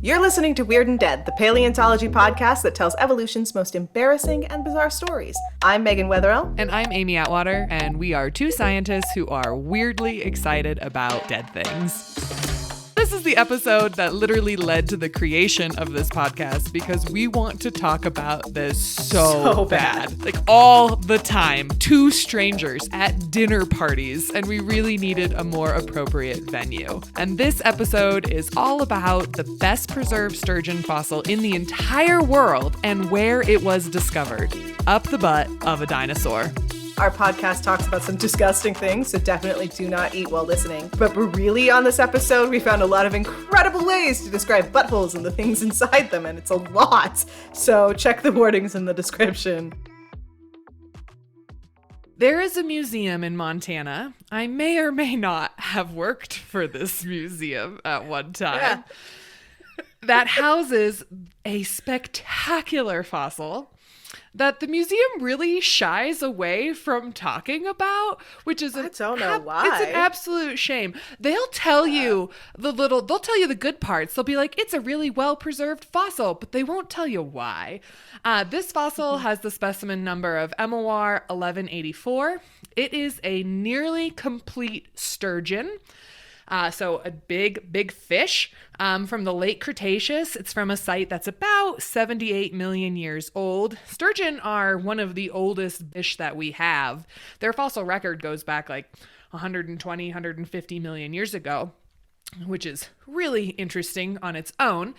You're listening to Weird and Dead, the paleontology podcast that tells evolution's most embarrassing and bizarre stories. I'm Megan Wetherell. And I'm Amy Atwater, and we are two scientists who are weirdly excited about dead things. This is the episode that literally led to the creation of this podcast because we want to talk about this so bad. Like all the time. Two strangers at dinner parties, and we really needed a more appropriate venue. And this episode is all about the best preserved sturgeon fossil in the entire world and where it was discovered. Up the butt of a dinosaur. Our podcast talks about some disgusting things, so definitely do not eat while listening. But really, on this episode, we found a lot of incredible ways to describe buttholes and the things inside them, and it's a lot. So check the warnings in the description. There is a museum in Montana. I may or may not have worked for this museum at one time. That houses a spectacular fossil that the museum really shies away from talking about, which is I don't know why. It's an absolute shame. They'll tell you they'll tell you the good parts. They'll be like, it's a really well-preserved fossil, but they won't tell you why. This fossil has the specimen number of MOR 1184. It is a nearly complete sturgeon. So a big fish from the late Cretaceous. It's from a site that's about 78 million years old. Sturgeon are one of the oldest fish that we have. Their fossil record goes back like 120, 150 million years ago, which is really interesting on its own.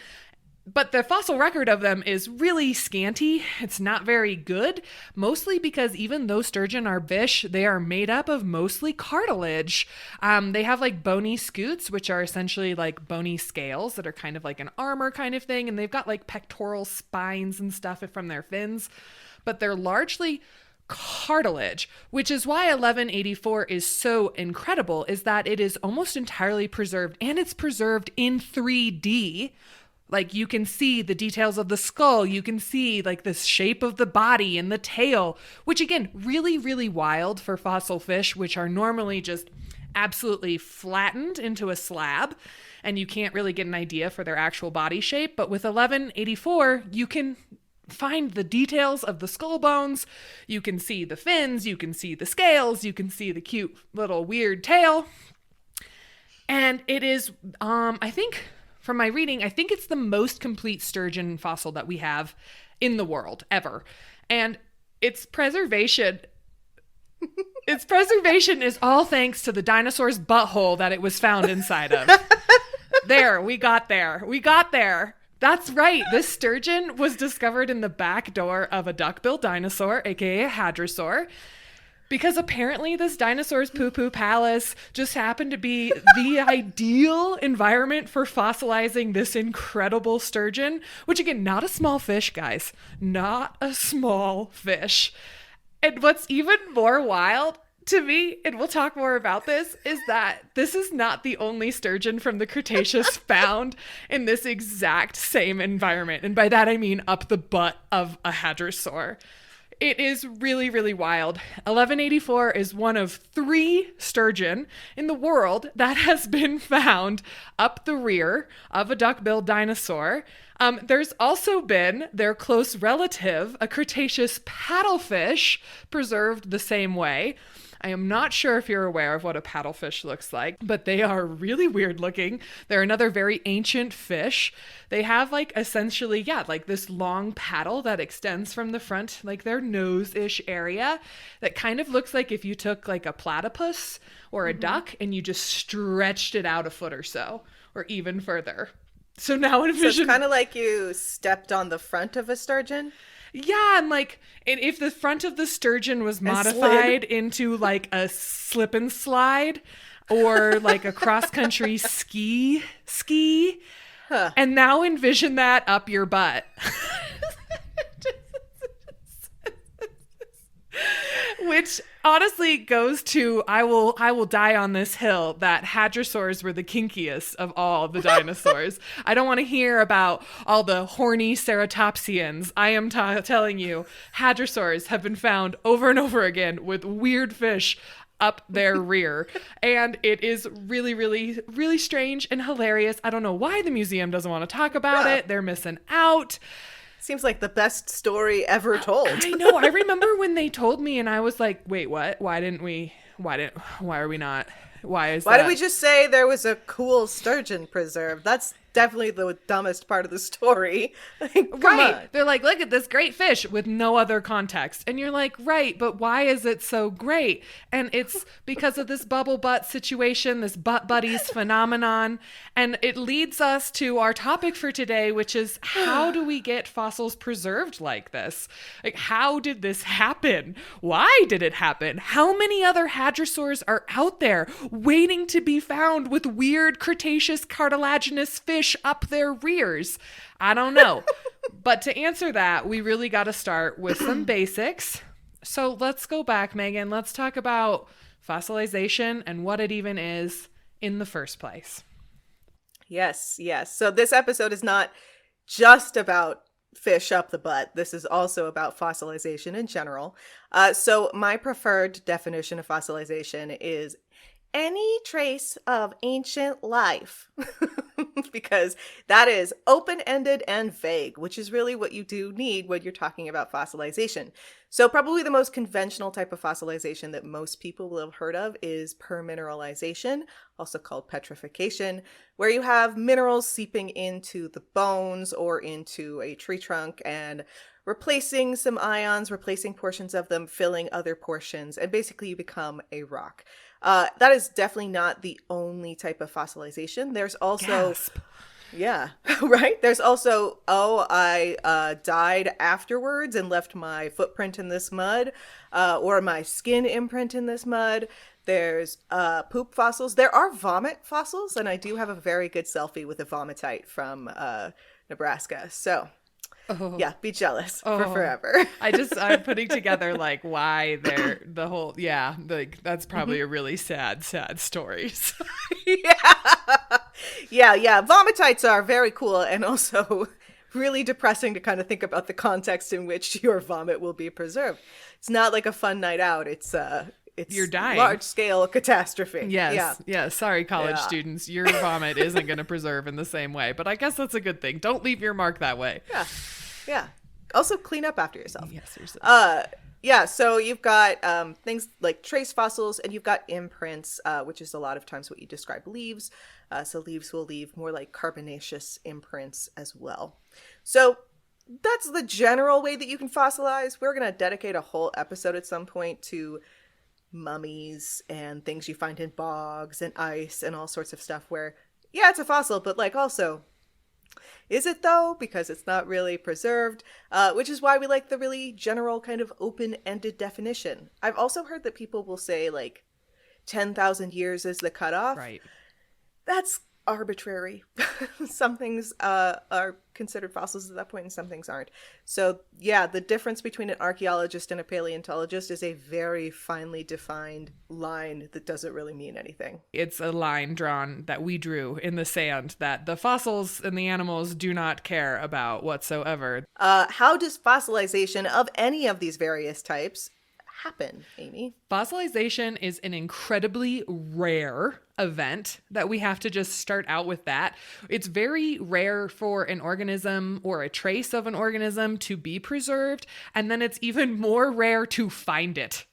But the fossil record of them is really scanty. It's not very good, mostly because even though sturgeon are fish, they are made up of mostly cartilage. They have like bony scutes, which are essentially like bony scales that are kind of like an armor kind of thing. And they've got like pectoral spines and stuff from their fins, but they're largely cartilage, which is why 1184 is so incredible, is that it is almost entirely preserved, and it's preserved in 3D. Like you can see the details of the skull, you can see like the shape of the body and the tail, which again, really, really wild for fossil fish, which are normally just absolutely flattened into a slab and you can't really get an idea for their actual body shape. But with 1184, you can find the details of the skull bones, you can see the fins, you can see the scales, you can see the cute little weird tail. And it is, I think, from my reading, I think it's the most complete sturgeon fossil that we have in the world ever. And its preservation is all thanks to the dinosaur's butthole that it was found inside of. We got there. That's right. This sturgeon was discovered in the back door of a duck-billed dinosaur, aka a hadrosaur. Because apparently this dinosaur's poo-poo palace just happened to be the ideal environment for fossilizing this incredible sturgeon, which again, not a small fish, guys, not a small fish. And what's even more wild to me, and we'll talk more about this, is that this is not the only sturgeon from the Cretaceous found in this exact same environment. And by that, I mean up the butt of a hadrosaur. It is really, really wild. 1184 is one of 3 sturgeon in the world that has been found up the rear of a duck-billed dinosaur. There's also been their close relative, a Cretaceous paddlefish, preserved the same way. I am not sure if you're aware of what a paddlefish looks like, but they are really weird looking. They're another very ancient fish. They have like essentially, like this long paddle that extends from the front, like their nose-ish area, that kind of looks like if you took like a platypus or a duck and you just stretched it out a foot or so, or even further. So now envision... So it's kind of like you stepped on the front of a sturgeon? Yeah, and like, if the front of the sturgeon was modified into like a slip and slide or like a cross-country ski, and now envision that up your butt. Which honestly goes to, I will die on this hill, that hadrosaurs were the kinkiest of all the dinosaurs. I don't want to hear about all the horny ceratopsians. I am telling you, hadrosaurs have been found over and over again with weird fish up their rear. And it is really, really, really strange and hilarious. I don't know why the museum doesn't want to talk about it. They're missing out. Seems like the best story ever told. I know. I remember when they told me and I was like, wait, what? Why are we not? Why did we just say there was a cool sturgeon preserve? That's definitely the dumbest part of the story. Come on. They're like, look at this great fish with no other context. And you're like, right, but why is it so great? And it's because of this bubble butt situation, this butt buddies phenomenon. And it leads us to our topic for today, which is how do we get fossils preserved like this? Like, how did this happen? Why did it happen? How many other hadrosaurs are out there waiting to be found with weird Cretaceous cartilaginous fish up their rears? I don't know. But to answer that, we really got to start with some basics. So let's go back, Megan. Let's talk about fossilization and what it even is in the first place. Yes. So this episode is not just about fish up the butt. This is also about fossilization in general. So my preferred definition of fossilization is any trace of ancient life, because that is open-ended and vague, which is really what you do need when you're talking about fossilization. So probably the most conventional type of fossilization that most people will have heard of is permineralization, also called petrification, where you have minerals seeping into the bones or into a tree trunk and replacing some ions, replacing portions of them, filling other portions, and basically you become a rock. That is definitely not the only type of fossilization. There's also, Gasp. Yeah, right? There's also, I died afterwards and left my footprint in this mud, or my skin imprint in this mud. There's poop fossils. There are vomit fossils, and I do have a very good selfie with a vomitite from Nebraska. So yeah, be jealous for forever. I'm putting together like why they're that's probably a really sad story. Yeah. Vomitites are very cool and also really depressing to kind of think about the context in which your vomit will be preserved. It's not like a fun night out. It's you're dying. Large scale catastrophe. Yes. Yeah. Sorry, college students. Your vomit isn't going to preserve in the same way, but I guess that's a good thing. Don't leave your mark that way. Yeah. Also clean up after yourself. Yes, seriously. So you've got things like trace fossils and you've got imprints, which is a lot of times what you describe leaves. So leaves will leave more like carbonaceous imprints as well. So that's the general way that you can fossilize. We're going to dedicate a whole episode at some point to mummies and things you find in bogs and ice and all sorts of stuff where, yeah, it's a fossil, but like also, is it though? Because it's not really preserved, which is why we like the really general kind of open-ended definition. I've also heard that people will say like 10,000 years is the cutoff. Right. That's arbitrary. Some things are considered fossils at that point and some things aren't. So yeah, the difference between an archaeologist and a paleontologist is a very finely defined line that doesn't really mean anything. It's a line drawn that we drew in the sand that the fossils and the animals do not care about whatsoever. How does fossilization of any of these various types happen, Amy? Fossilization is an incredibly rare event that we have to just start out with that. It's very rare for an organism or a trace of an organism to be preserved, and then it's even more rare to find it.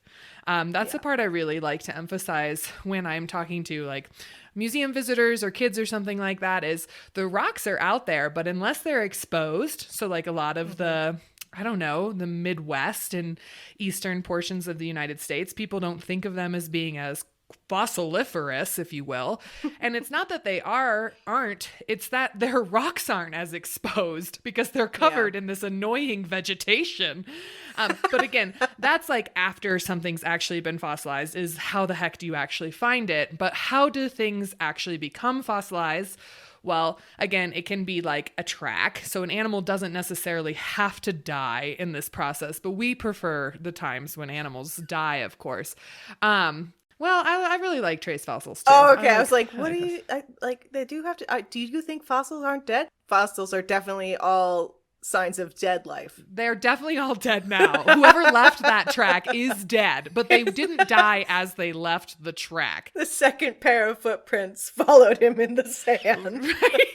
That's the part I really like to emphasize when I'm talking to like museum visitors or kids or something like that is the rocks are out there, but unless they're exposed, so like a lot of the Midwest and eastern portions of the United States, people don't think of them as being as fossiliferous, if you will. And it's not that they aren't, it's that their rocks aren't as exposed because they're covered in this annoying vegetation. But again, that's like after something's actually been fossilized is how the heck do you actually find it? But how do things actually become fossilized? Well, again, it can be like a track. So an animal doesn't necessarily have to die in this process, but we prefer the times when animals die, of course. Well, I really like trace fossils too. Oh, okay. I was like, what do you like? They do have to. Do you think fossils aren't dead? Fossils are definitely all signs of dead life. They're definitely all dead now. Whoever left that track is dead, but they didn't die as they left the track. The second pair of footprints followed him in the sand. Right?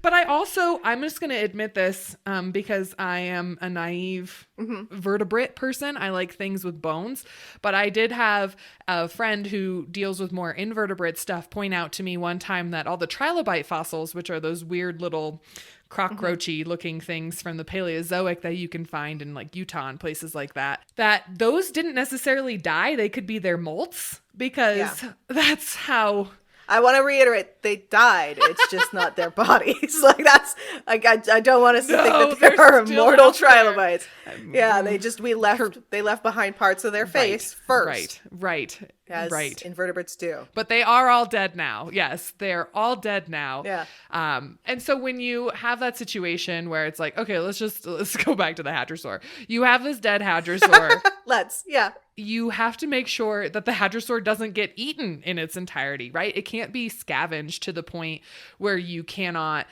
But I'm just going to admit this because I am a naive vertebrate person. I like things with bones. But I did have a friend who deals with more invertebrate stuff point out to me one time that all the trilobite fossils, which are those weird little cockroachy looking things from the Paleozoic that you can find in like Utah and places like that those didn't necessarily die. They could be their molts because that's how... I want to reiterate, they died. It's just not their bodies. Like that's like I don't want us to think that there are immortal trilobites. Yeah, they left behind parts of their face first. Right. As invertebrates do. But they are all dead now. Yes, they're all dead now. Yeah. And so when you have that situation where it's like, okay, let's go back to the hadrosaur. You have this dead hadrosaur. You have to make sure that the hadrosaur doesn't get eaten in its entirety, right? It can't be scavenged to the point where you cannot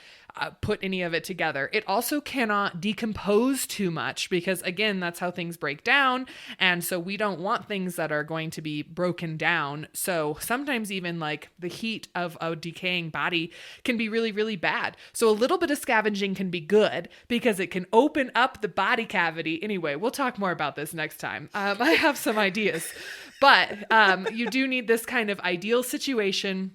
put any of it together. It also cannot decompose too much because, again, that's how things break down. And so we don't want things that are going to be broken down. So sometimes even like the heat of a decaying body can be really, really bad. So a little bit of scavenging can be good because it can open up the body cavity. Anyway, we'll talk more about this next time. I have some ideas, but you do need this kind of ideal situation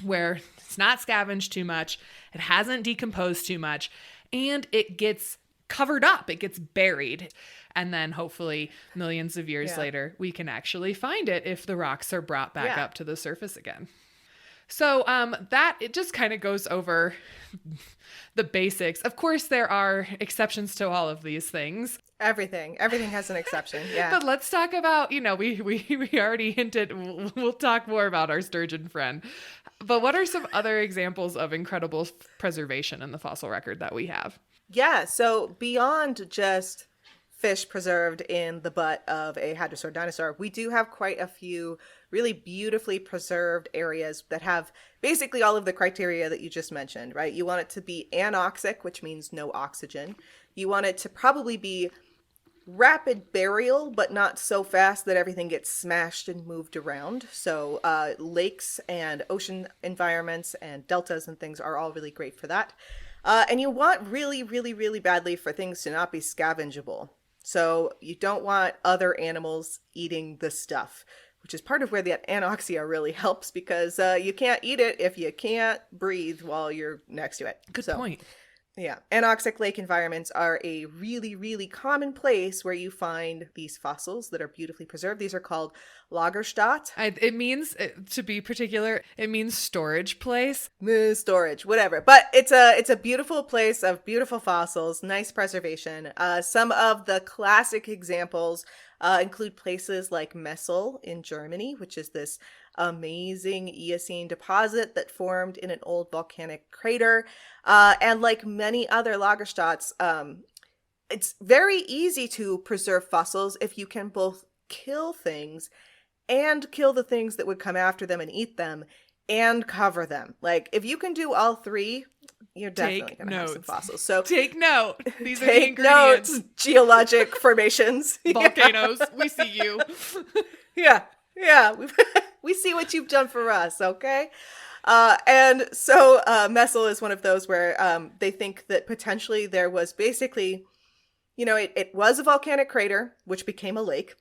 where it's not scavenged too much, it hasn't decomposed too much, and it gets covered up, it gets buried. And then hopefully millions of years later, we can actually find it if the rocks are brought back up to the surface again. So it just kind of goes over the basics. Of course, there are exceptions to all of these things. Everything has an exception. Yeah. But let's talk about, we already hinted, we'll talk more about our sturgeon friend. But what are some other examples of incredible preservation in the fossil record that we have? Yeah. So beyond just fish preserved in the butt of a hadrosaur dinosaur, we do have quite a few really beautifully preserved areas that have basically all of the criteria that you just mentioned, right? You want it to be anoxic, which means no oxygen. You want it to probably be rapid burial, but not so fast that everything gets smashed and moved around. So lakes and ocean environments and deltas and things are all really great for that. And you want really, really, really badly for things to not be scavengeable. So you don't want other animals eating the stuff, which is part of where the anoxia really helps because you can't eat it if you can't breathe while you're next to it. Good point. Yeah. Anoxic lake environments are a really, really common place where you find these fossils that are beautifully preserved. These are called Lagerstätte. It means, to be particular, it means storage place. Storage, whatever. But it's a beautiful place of beautiful fossils, nice preservation. Some of the classic examples include places like Messel in Germany, which is this amazing Eocene deposit that formed in an old volcanic crater. And like many other Lagerstättes, it's very easy to preserve fossils if you can both kill things and kill the things that would come after them and eat them and cover them. Like if you can do all three, you're definitely going to have some fossils. So take note. These are the ingredients. Notes, geologic formations. Volcanoes. We see you. Yeah. We see what you've done for us, okay? And so Messel is one of those where they think that potentially there was basically, it was a volcanic crater, which became a lake,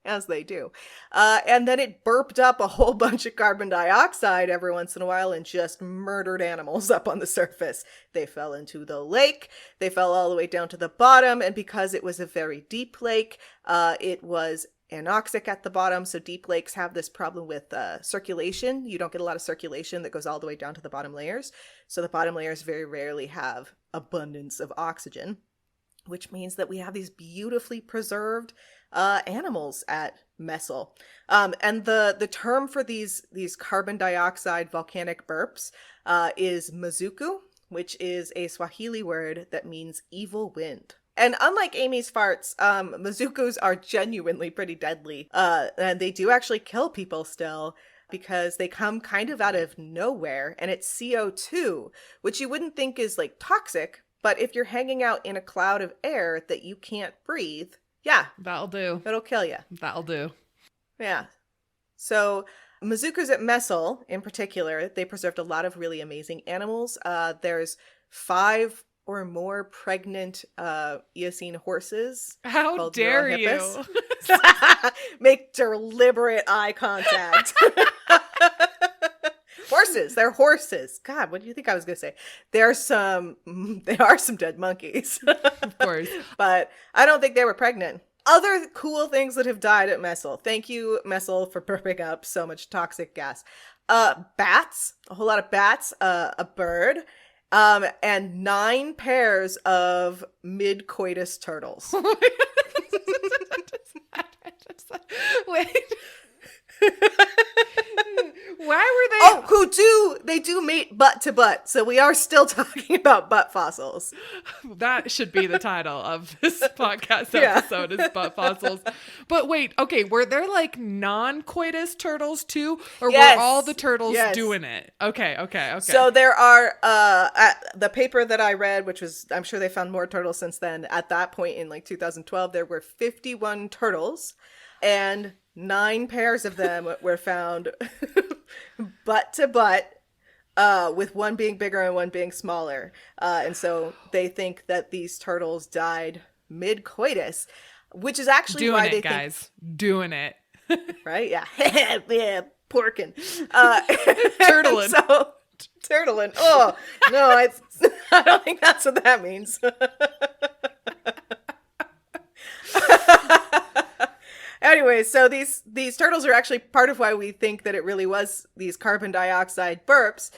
as they do. And then it burped up a whole bunch of carbon dioxide every once in a while and just murdered animals up on the surface. They fell into the lake. They fell all the way down to the bottom. And because it was a very deep lake, it was anoxic at the bottom. So deep lakes have this problem with circulation. You don't get a lot of circulation that goes all the way down to the bottom layers. So the bottom layers very rarely have abundance of oxygen, which means that we have these beautifully preserved animals at Messel. And the term for these carbon dioxide volcanic burps is mazuku, which is a Swahili word that means evil wind. And unlike Amy's farts, mazukus are genuinely pretty deadly. And they do actually kill people still because they come kind of out of nowhere. And it's CO2, which you wouldn't think is like toxic, But if you're hanging out in a cloud of air that you can't breathe, yeah, That'll do. it'll kill you. That'll do. Yeah. So Mazukers at Messel, in particular, they preserved a lot of really amazing animals. There's 5 or more pregnant Eocene horses. How called dare you? Neurohippus. Make deliberate eye contact. Horses. They're horses. God, what do you think I was going to say? They are some dead monkeys. Of course. But I don't think they were pregnant. Other cool things that have died at Messel. Thank you, Messel, for burping up so much toxic gas. Bats. A whole lot of bats. A bird. And 9 pairs of mid-coitus turtles. Wait. Why were they? Oh, they do mate butt to butt. So we are still talking about butt fossils. That should be the title of this podcast episode is butt fossils. But wait, okay, were there like non-coitus turtles too? Or Yes. were all the turtles Yes. doing it? Okay. So there are, the paper that I read, which was, I'm sure they found more turtles since then. At that point in like 2012, there were 51 turtles and 9 pairs of them were found butt to butt, with one being bigger and one being smaller. And so they think that these turtles died mid-coitus, which is actually doing why it, they guys. Doing it. think, right? Yeah. Yeah, porking. Turtling. So, turtling. Oh, no, I don't think that's what that means. Anyway, so these turtles are actually part of why we think that it really was these carbon dioxide burps,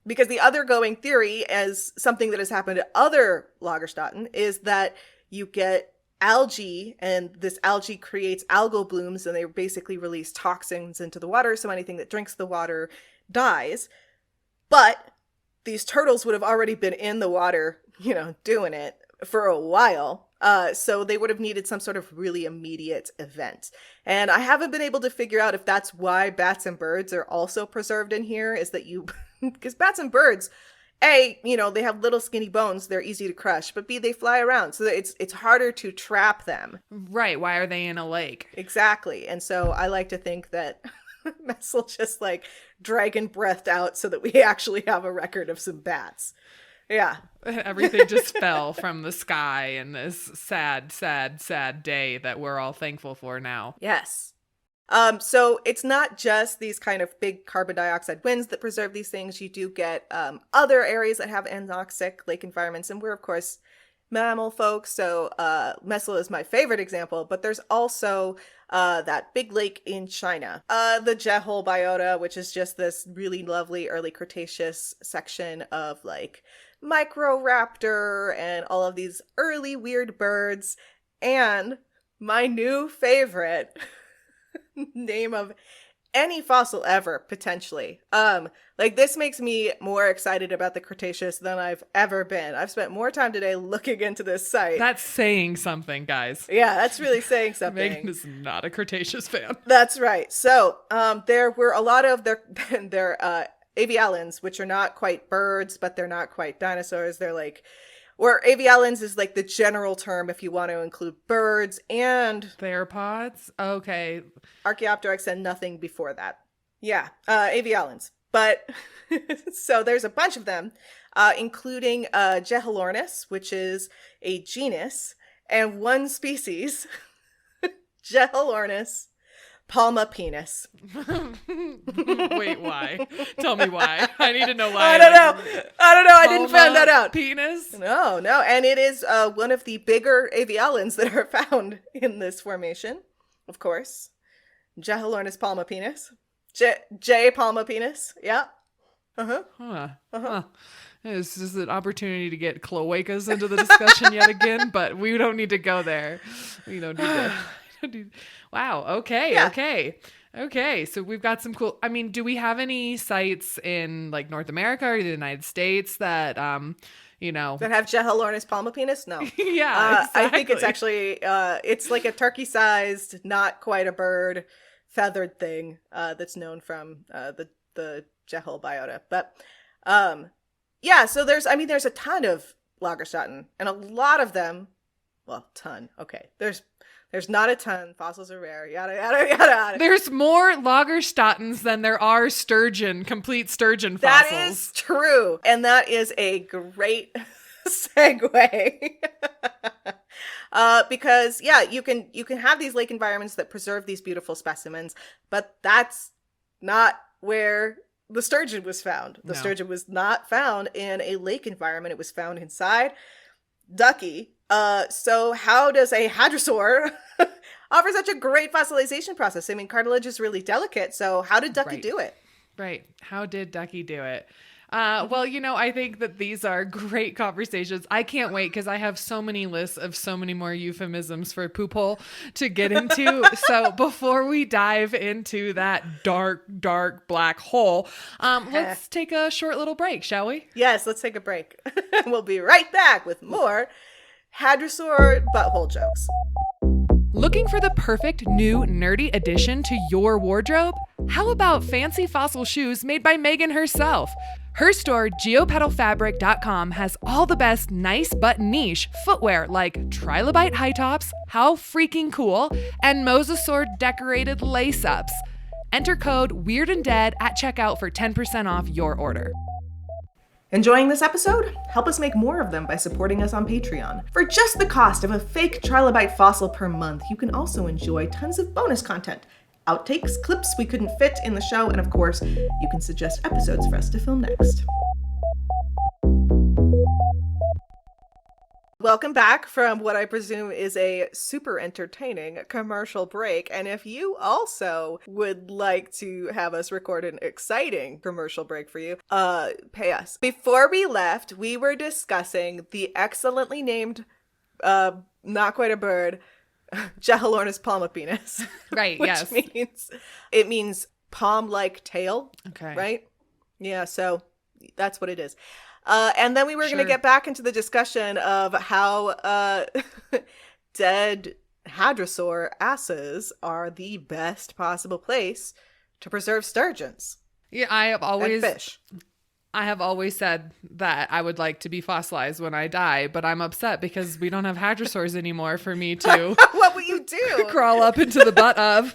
because the other going theory, as something that has happened at other Lagerstätten, is that you get algae, and this algae creates algal blooms, and they basically release toxins into the water, so anything that drinks the water dies. But these turtles would have already been in the water, doing it for a while. So they would have needed some sort of really immediate event. And I haven't been able to figure out if that's why bats and birds are also preserved in here, is that because bats and birds, A, they have little skinny bones, they're easy to crush, but B, they fly around, so it's harder to trap them. Right. Why are they in a lake? Exactly. And so I like to think that Messel just like dragon breathed out so that we actually have a record of some bats. Yeah. Everything just fell from the sky in this sad, sad, sad day that we're all thankful for now. Yes. So it's not just these kind of big carbon dioxide winds that preserve these things. You do get other areas that have anoxic lake environments, and we're of course mammal folks, so Messel is my favorite example, but there's also that big lake in China, the Jehol biota, which is just this really lovely early Cretaceous section of like Microraptor and all of these early weird birds, and my new favorite name of any fossil ever, potentially. Like this makes me more excited about the Cretaceous than I've ever been. I've spent more time today looking into this site. That's saying something, guys. Yeah, that's really saying something. Megan is not a Cretaceous fan. That's right. So, there were a lot of their avialans, which are not quite birds, but they're not quite dinosaurs. They're like, or avialans is like the general term if you want to include birds and Theropods? Okay. Archaeopteryx and nothing before that. Yeah, avialans. But, so there's a bunch of them, including Jeholornis, which is a genus, and one species, Jeholornis palmapenis. Wait, why? Tell me why. I need to know why. I don't know. I didn't find that out. Penis? No. And it is one of the bigger avialans that are found in this formation, of course. Jeholornis palmapenis. J. palmapenis. Yeah. Uh-huh. Huh. It's just an opportunity to get cloacas into the discussion yet again, but we don't need to go there. We don't need to. Wow. Okay. Yeah. Okay. So we've got some cool. I mean, do we have any sites in like North America or the United States that, that have Jeholornis palmapenis? No. Yeah. Exactly. I think it's actually it's like a turkey-sized, not quite a bird, feathered thing that's known from the Jehol biota. But yeah. So there's a ton of Lagerstätten, and a lot of them, well, ton. Okay, there's not a ton. Fossils are rare. Yada yada yada yada. There's more Lagerstättens than there are complete sturgeon fossils. That is true, and that is a great segue. Because you can have these lake environments that preserve these beautiful specimens, but that's not where the sturgeon was found. The sturgeon was not found in a lake environment. It was found inside Ducky. So how does a hadrosaur offer such a great fossilization process? I mean, cartilage is really delicate. So how did Ducky do it? Right. How did Ducky do it? Well, I think that these are great conversations. I can't wait because I have so many lists of so many more euphemisms for poop hole to get into. So before we dive into that dark, dark black hole, let's take a short little break, shall we? Yes, let's take a break. We'll be right back with more hadrosaur butthole jokes. Looking for the perfect new nerdy addition to your wardrobe? How about fancy fossil shoes made by Megan herself? Her store, geopedalfabric.com, has all the best nice but niche footwear like trilobite high tops, how freaking cool, and mosasaur decorated lace-ups. Enter code WEIRDANDDEAD at checkout for 10% off your order. Enjoying this episode? Help us make more of them by supporting us on Patreon. For just the cost of a fake trilobite fossil per month, you can also enjoy tons of bonus content. Outtakes, clips we couldn't fit in the show, and of course, you can suggest episodes for us to film next. Welcome back from what I presume is a super entertaining commercial break. And if you also would like to have us record an exciting commercial break for you, pay us. Before we left, we were discussing the excellently named, not quite a bird, Jeholornis palmapenis. Right, which yes. means palm-like tail. Okay. Right? Yeah, so that's what it is. And then we were going to get back into the discussion of how dead hadrosaur asses are the best possible place to preserve sturgeons. Yeah, I have always said that I would like to be fossilized when I die, but I'm upset because we don't have hadrosaurs anymore for me to what will you do? Crawl up into the butt of.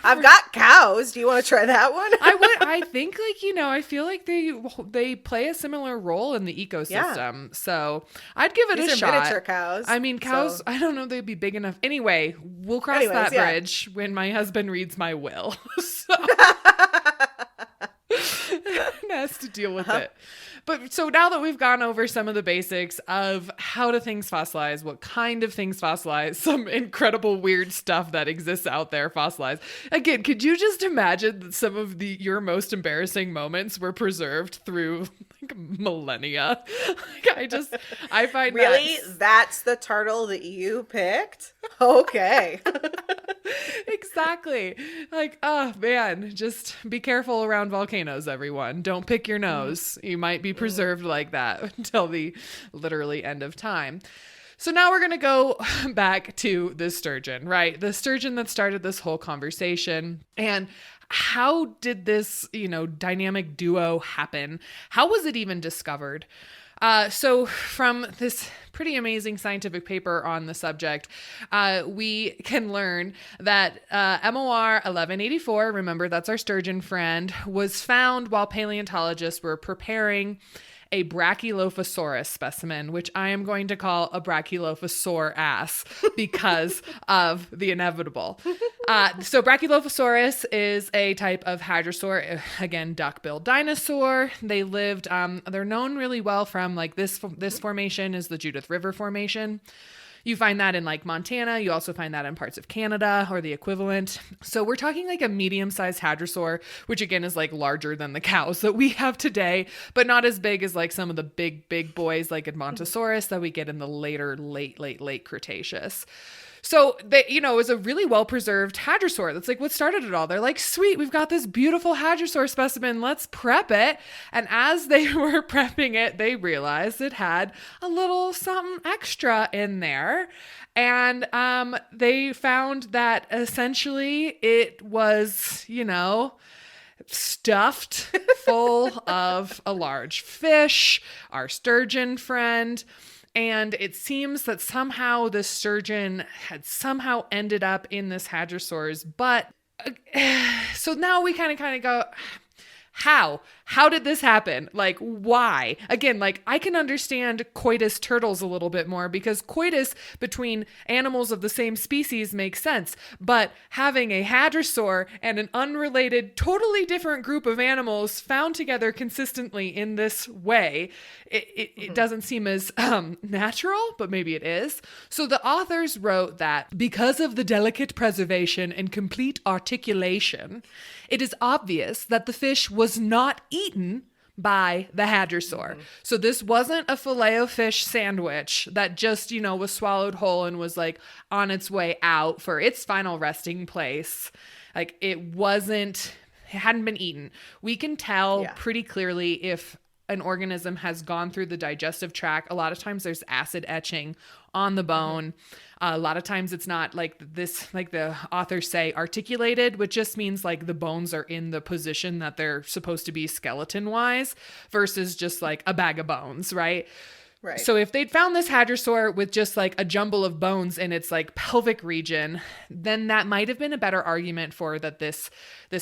I've got cows. Do you want to try that one? I think I feel like they play a similar role in the ecosystem. Yeah. So I'd give it a shot. Miniature cows. I mean, cows, so. I don't know they'd be big enough. Anyway, we'll cross that bridge when my husband reads my will. So. Has to deal with it. But so now that we've gone over some of the basics of how do things fossilize, what kind of things fossilize, some incredible weird stuff that exists out there fossilized. Again, could you just imagine that some of your most embarrassing moments were preserved through like millennia? I find really that's the turtle that you picked? Okay. Exactly. Like, oh man, just be careful around volcanoes, everyone. Don't pick your nose. You might be preserved like that until the literally end of time. So now we're going to go back to the sturgeon, right? The sturgeon that started this whole conversation. And how did this, dynamic duo happen? How was it even discovered? So from this pretty amazing scientific paper on the subject, we can learn that MOR 1184, remember that's our sturgeon friend, was found while paleontologists were preparing a Brachylophosaurus specimen, which I am going to call a Brachylophosaur ass because of the inevitable. So Brachylophosaurus is a type of hadrosaur, again, duck-billed dinosaur. They lived, they're known really well from like this formation is the Judith River Formation. You find that in like Montana. You also find that in parts of Canada or the equivalent. So we're talking like a medium-sized hadrosaur, which again is like larger than the cows that we have today, but not as big as like some of the big boys like Edmontosaurus that we get in the late Cretaceous. So they, it was a really well-preserved hadrosaur. That's like what started it all. They're like, sweet, we've got this beautiful hadrosaur specimen. Let's prep it. And as they were prepping it, they realized it had a little something extra in there. And they found that essentially it was, stuffed full of a large fish, our sturgeon friend. And it seems that somehow the sturgeon had somehow ended up in this hadrosaur's butt. So now we kind of go, how did this happen? Like, why? Again, like, I can understand coitus turtles a little bit more because coitus between animals of the same species makes sense. But having a hadrosaur and an unrelated, totally different group of animals found together consistently in this way, it doesn't seem as natural, but maybe it is. So the authors wrote that because of the delicate preservation and complete articulation, it is obvious that the fish was not eaten by the hadrosaur. So this wasn't a filet-o-fish sandwich that just, was swallowed whole and was like on its way out for its final resting place. Like it hadn't been eaten. We can tell pretty clearly if an organism has gone through the digestive tract. A lot of times there's acid etching on the bone. A lot of times it's not like this, like the authors say, articulated, which just means like the bones are in the position that they're supposed to be skeleton wise versus just like a bag of bones, right? Right. So if they'd found this hadrosaur with just like a jumble of bones in its like pelvic region, then that might have been a better argument for that this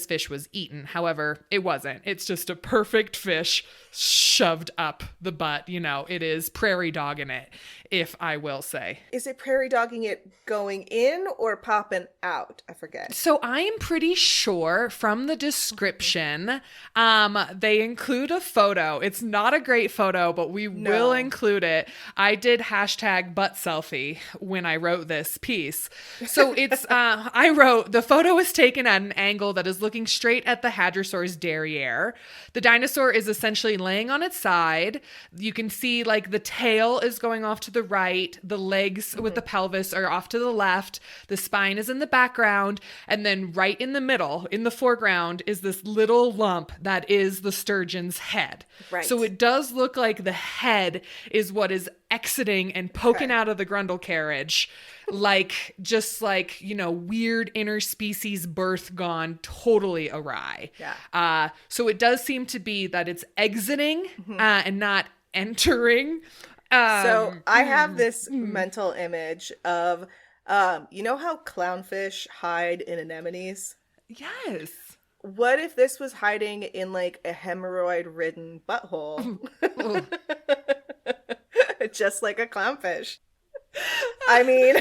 fish was eaten. However, it wasn't. It's just a perfect fish shoved up the butt. It is prairie dogging it, if I will say. Is it prairie dogging it going in or popping out? I forget. So I am pretty sure from the description, they include a photo. It's not a great photo, but we will include it. I did hashtag butt selfie when I wrote this piece. So it's, I wrote, the photo is taken at an angle that is looking straight at the hadrosaur's derriere. The dinosaur is essentially laying on its side. You can see like the tail is going off to the right. The legs with the pelvis are off to the left. The spine is in the background. And then right in the middle, in the foreground, is this little lump that is the sturgeon's head. Right. So it does look like the head is what is exiting and poking out of the grundle carriage. Like, just like, weird interspecies birth gone totally awry. Yeah. So it does seem to be that it's exiting and not entering. So I have this mental image of, you know how clownfish hide in anemones? Yes. What if this was hiding in like a hemorrhoid-ridden butthole? Just like a clownfish. I mean,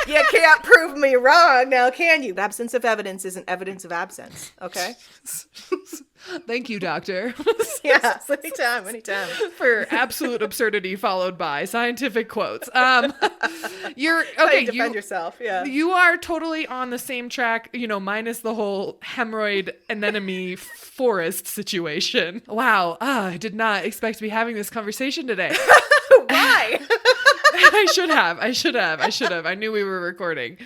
you can't prove me wrong now, can you? The absence of evidence isn't evidence of absence, okay? Thank you, doctor. Yes, anytime. For absolute absurdity followed by scientific quotes. You're How okay. you defend yourself, yeah. You are totally on the same track, minus the whole hemorrhoid anemone forest situation. Wow, I did not expect to be having this conversation today. Why? I should have. I knew we were recording.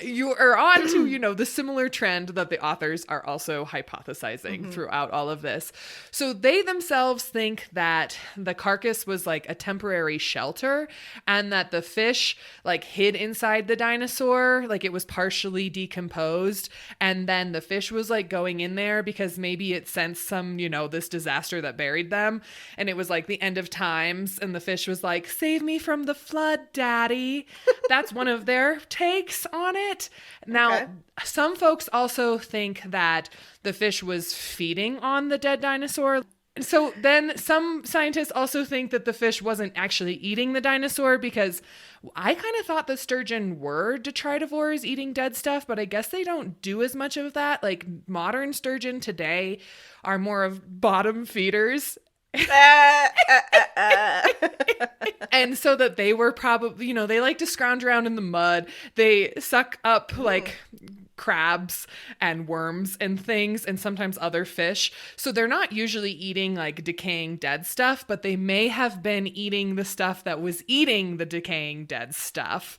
You are on to, the similar trend that the authors are also hypothesizing throughout all of this. So they themselves think that the carcass was like a temporary shelter and that the fish like hid inside the dinosaur, like it was partially decomposed. And then the fish was like going in there because maybe it sensed some, this disaster that buried them. And it was like the end of times. And the fish was like, save me from the flood, daddy. That's one of their takes on it. Now, some folks also think that the fish was feeding on the dead dinosaur. So then some scientists also think that the fish wasn't actually eating the dinosaur because I kind of thought the sturgeon were detritivores eating dead stuff, but I guess they don't do as much of that. Like modern sturgeon today are more of bottom feeders. And so that they were probably, they like to scrounge around in the mud. They suck up like crabs and worms and things and sometimes other fish. So they're not usually eating like decaying dead stuff, but they may have been eating the stuff that was eating the decaying dead stuff.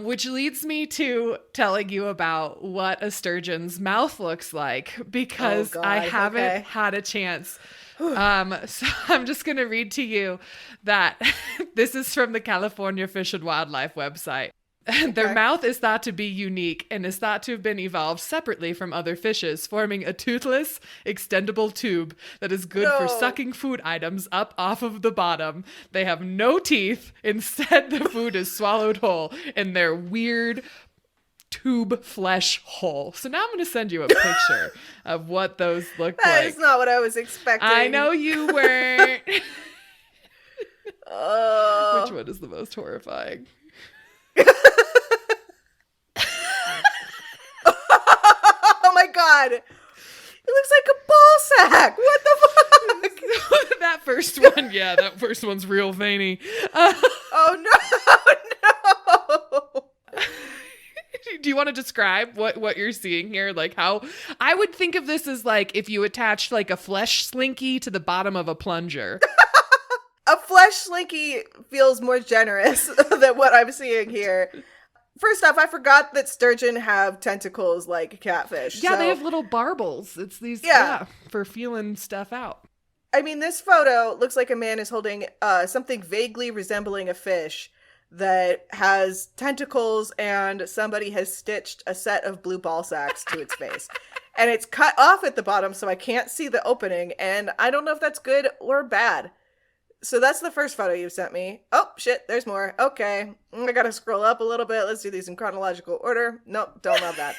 Which leads me to telling you about what a sturgeon's mouth looks like because I haven't had a chance. So I'm just going to read to you that this is from the California Fish and Wildlife website. Their mouth is thought to be unique and is thought to have been evolved separately from other fishes, forming a toothless, extendable tube that is good for sucking food items up off of the bottom. They have no teeth. Instead, the food is swallowed whole in their weird tube flesh hole. So now I'm going to send you a picture of what those look like. That is not what I was expecting. I know you weren't. Oh. Which one is the most horrifying? Oh my god. It looks like a ball sack. What the fuck? That first one, yeah, that first one's real veiny. Oh no. Do you want to describe what you're seeing here? Like how I would think of this as like if you attached like a flesh slinky to the bottom of a plunger. A flesh slinky feels more generous than what I'm seeing here. First off, I forgot that sturgeon have tentacles like catfish. Yeah, so, they have little barbels. It's these, for feeling stuff out. I mean, this photo looks like a man is holding something vaguely resembling a fish that has tentacles, and somebody has stitched a set of blue ball sacks to its face. And it's cut off at the bottom, so I can't see the opening, and I don't know if that's good or bad. So that's the first photo you sent me. Oh, shit, there's more. Okay. I gotta scroll up a little bit. Let's do these in chronological order. Nope, don't love that.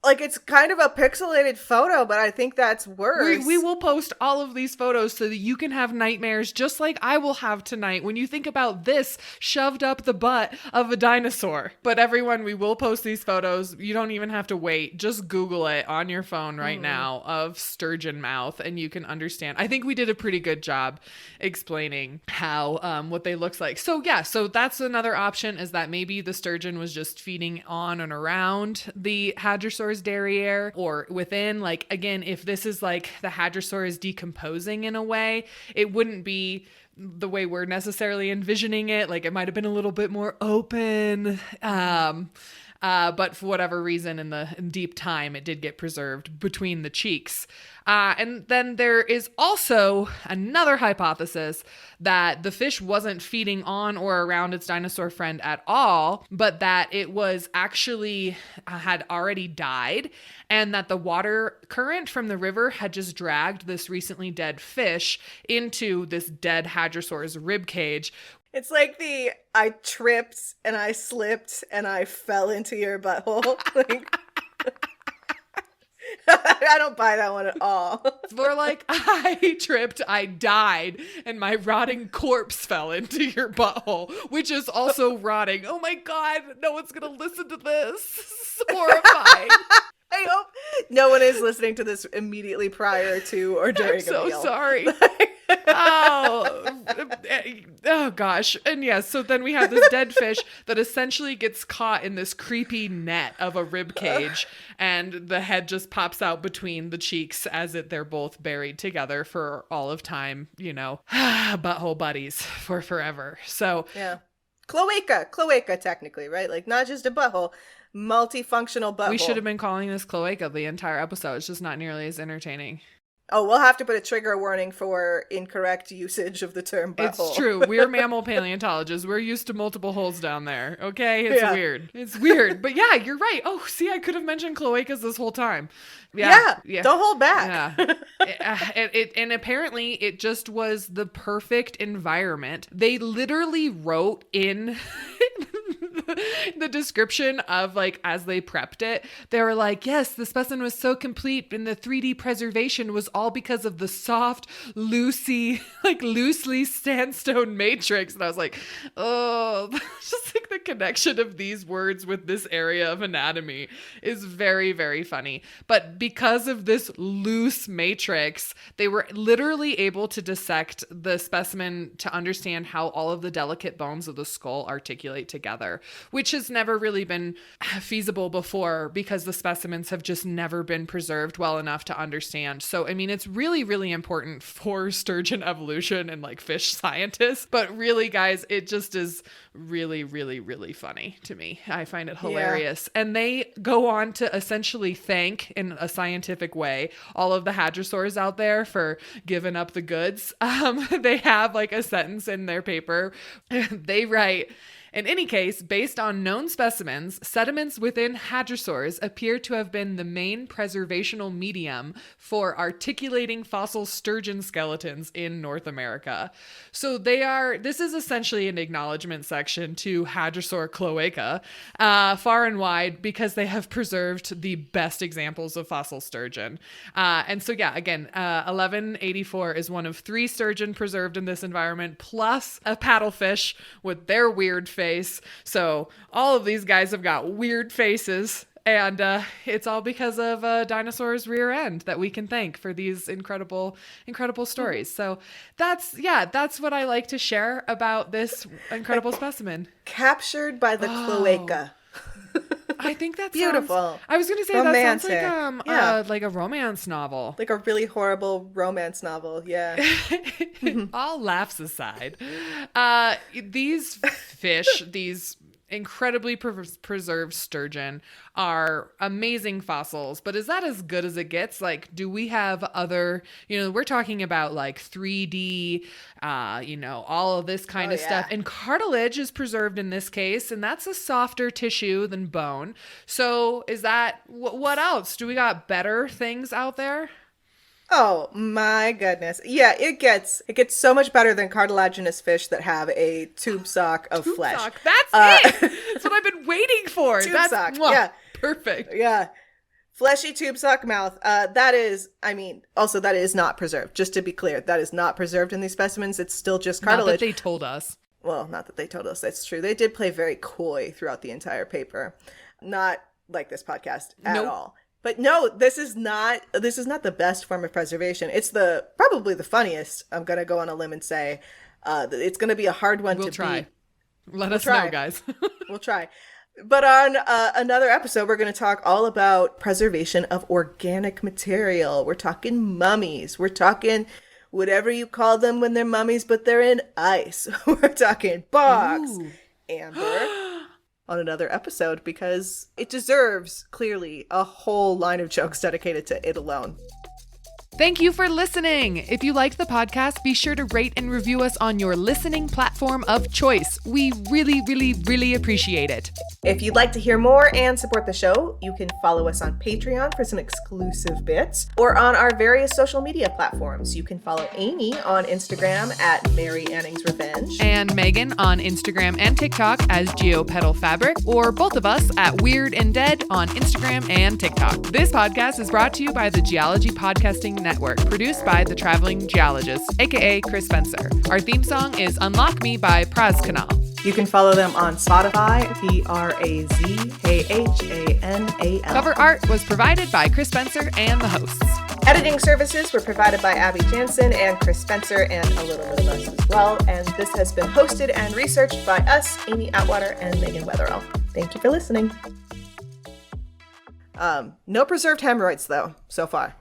Like, it's kind of a pixelated photo, but I think that's worse. We will post all of these photos so that you can have nightmares just like I will have tonight when you think about this shoved up the butt of a dinosaur. But everyone, we will post these photos. You don't even have to wait. Just Google it on your phone right now of sturgeon mouth and you can understand. I think we did a pretty good job explaining how, what they looks like. So yeah, so that's another option, is that maybe the sturgeon was just feeding on and around the Hadrosaurus derriere or within. Like, again, if this is like the hadrosaur is decomposing in a way, it wouldn't be the way we're necessarily envisioning it. Like, it might have been a little bit more open. But for whatever reason, in deep time, it did get preserved between the cheeks. And then there is also another hypothesis that the fish wasn't feeding on or around its dinosaur friend at all, but that it was actually had already died, and that the water current from the river had just dragged this recently dead fish into this dead hadrosaur's rib cage. It's like I tripped and I slipped and I fell into your butthole. Like, I don't buy that one at all. It's more like, I tripped, I died, and my rotting corpse fell into your butthole, which is also rotting. Oh my God, no one's going to listen to this. This is horrifying. I hope no one is listening to this immediately prior to or during I'm so a meal. Sorry. Oh gosh. And yes, so then we have this dead fish that essentially gets caught in this creepy net of a rib cage, and the head just pops out between the cheeks as they're both buried together for all of time, you know. Butthole buddies for forever. So yeah. Cloaca technically, right? Like, not just a butthole, multifunctional butthole. we should have been calling this cloaca the entire episode. It's just not nearly as entertaining. Oh, we'll have to put a trigger warning for incorrect usage of the term butthole. It's true. We're mammal paleontologists. We're used to multiple holes down there. Okay? It's weird. It's weird. But yeah, you're right. Oh, see, I could have mentioned cloacas this whole time. Yeah. Don't hold back. Yeah. And apparently it just was the perfect environment. They literally wrote in the description of, like, as they prepped it, they were like, yes, the specimen was so complete and the 3D preservation was all because of the soft, loosely sandstone matrix. And I was like, oh, just like the connection of these words with this area of anatomy is very, very funny. But because of this loose matrix, they were literally able to dissect the specimen to understand how all of the delicate bones of the skull articulate together, which has never really been feasible before because the specimens have just never been preserved well enough to understand. So, I mean, it's really, really important for sturgeon evolution and like fish scientists. But really, guys, it just is really, really, really funny to me. I find it hilarious. Yeah. And they go on to essentially thank, in a scientific way, all of the hadrosaurs out there for giving up the goods. They have like a sentence in their paper. They write, In any case, based on known specimens, sediments within hadrosaurs appear to have been the main preservational medium for articulating fossil sturgeon skeletons in North America. So this is essentially an acknowledgement section to Hadrosaur cloaca, far and wide, because they have preserved the best examples of fossil sturgeon. And so, yeah, again, 1184 is one of 3 sturgeon preserved in this environment, plus a paddlefish with their weird face. So all of these guys have got weird faces. And it's all because of a dinosaur's rear end that we can thank for these incredible stories. So that's what I like to share about this incredible specimen. Captured by the cloaca. I think that's beautiful. I was going to say romantic. That sounds like a romance novel. Like a really horrible romance novel, yeah. All laughs aside. These fish, these incredibly preserved sturgeon are amazing fossils, but is that as good as it gets? Like, do we have other, we're talking about like 3D, all of this kind of stuff, and cartilage is preserved in this case, and that's a softer tissue than bone. So is that, what else? Do we got better things out there? Oh my goodness. Yeah, it gets so much better than cartilaginous fish that have a tube sock of flesh. Sock. That's it. That's what I've been waiting for. Tube sock. Yeah. Perfect. Yeah. Fleshy tube sock mouth. That is not preserved. Just to be clear, that is not preserved in these specimens. It's still just cartilage. Not that they told us. Well, not that they told us. That's true. They did play very coy throughout the entire paper. Not like this podcast at all. But no, this is not the best form of preservation. It's probably the funniest. I'm going to go on a limb and say it's going to be a hard one to try. beat. Let us know, guys. We'll try. But on another episode, we're going to talk all about preservation of organic material. We're talking mummies. We're talking whatever you call them when they're mummies, but they're in ice. We're talking bogs, amber. On another episode, because it deserves clearly a whole line of jokes dedicated to it alone. Thank you for listening. If you liked the podcast, be sure to rate and review us on your listening platform of choice. We really, really, really appreciate it. If you'd like to hear more and support the show, you can follow us on Patreon for some exclusive bits, or on our various social media platforms. You can follow Amy on Instagram at Mary Anning's Revenge. And Megan on Instagram and TikTok as Geopedal Fabric, or both of us at Weird and Dead on Instagram and TikTok. This podcast is brought to you by the Geology Podcasting Network, produced by The Traveling Geologist, aka Chris Spencer. Our theme song is Unlock Me by Praz Canal. You can follow them on Spotify, PRAZKHANAL. Cover art was provided by Chris Spencer and the hosts. Editing services were provided by Abby Jansen and Chris Spencer, and a little bit of us as well. And this has been hosted and researched by us, Amy Atwater and Megan Weatherall. Thank you for listening. No preserved hemorrhoids, though, so far.